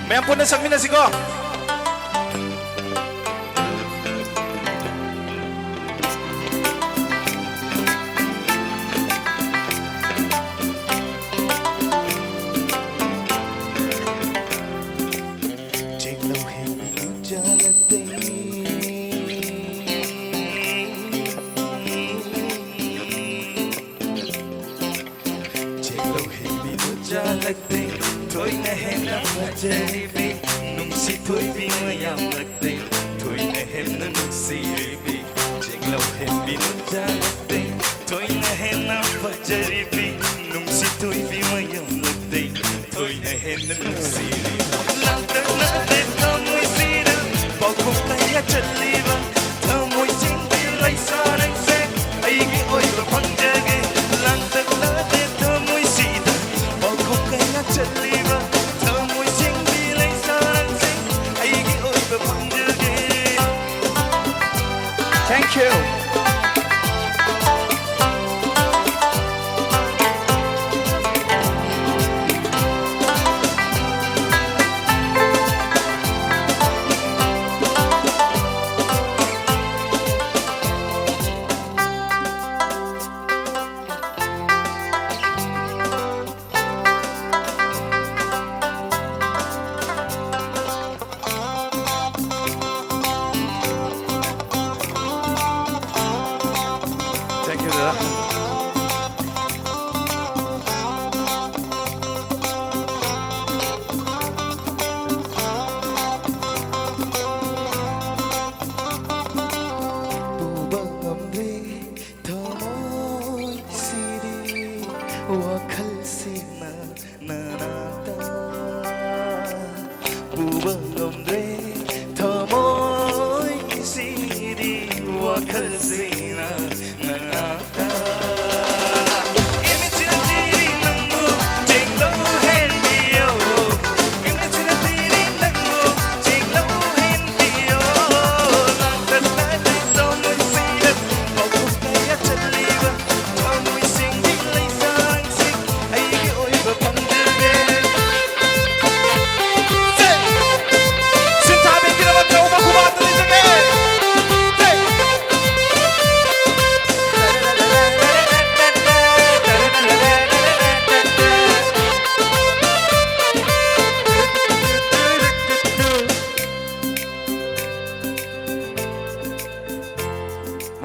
mayam punna sakminasigo. लगते थोई नहे न फजरी नुंसी थोई भी मयाम लगते थोई नहे न नुंसी भी जेंगलो है भी नुजा लगते थोई नहे न फजरी भी नुंसी थोई भी मयाम लगते थोई नहे न नुंसी लगते लगते थमोई सीरा पौको तया चलीवा थमोई चिंती लाई सारंग से आईगी ओई तो पंजगे लगते लगते थमोई सीरा चलीवा थमोई चिंती लाई सारंग से आईगी ओई तो पंजगे Thank you. Thank you, Dada.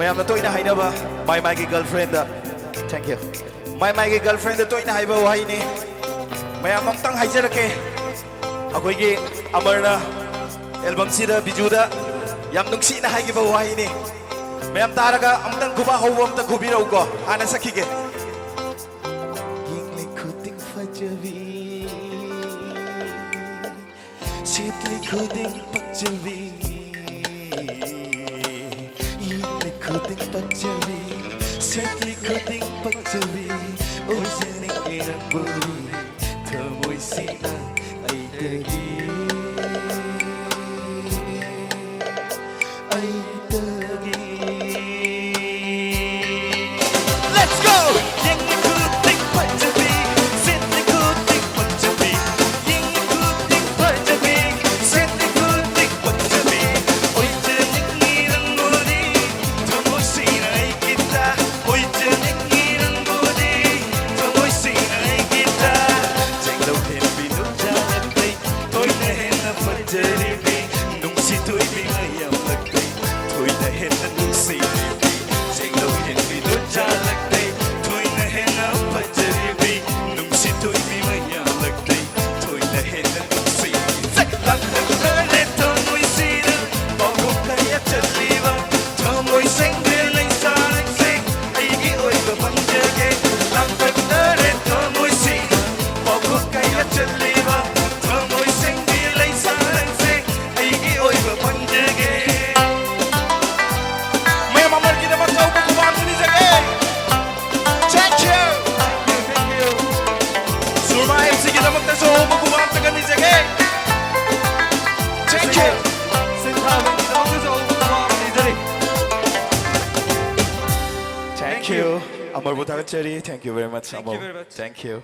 Mayam na toy na hay na ba? My girlfriend. Thank you. My girlfriend toy na hay ba wahay ni? Mayam ang tang hay jara ke. Ako igi amar na album sida bijuda. Yam nung si na hay ba wahay ni? Mayam taraga ang tang guba hawam tang gubiraw ko. Ana sa kige. Yingli kuting fajavi, sitli kuting pagjavi. Kuting pagjawi, setli kuting pagjawi, oh jening irang buri, thamoy sina ay tagi, ay tagi. Let's go! Yingli kuting pagjawi, setli kuting pagjawi, yingli kuting pagjawi, setli kuting pagjawi, oh jening irang buri. Thank you. Amar Buthagan Cherry. Thank you very much. Thank you very much. Thank you.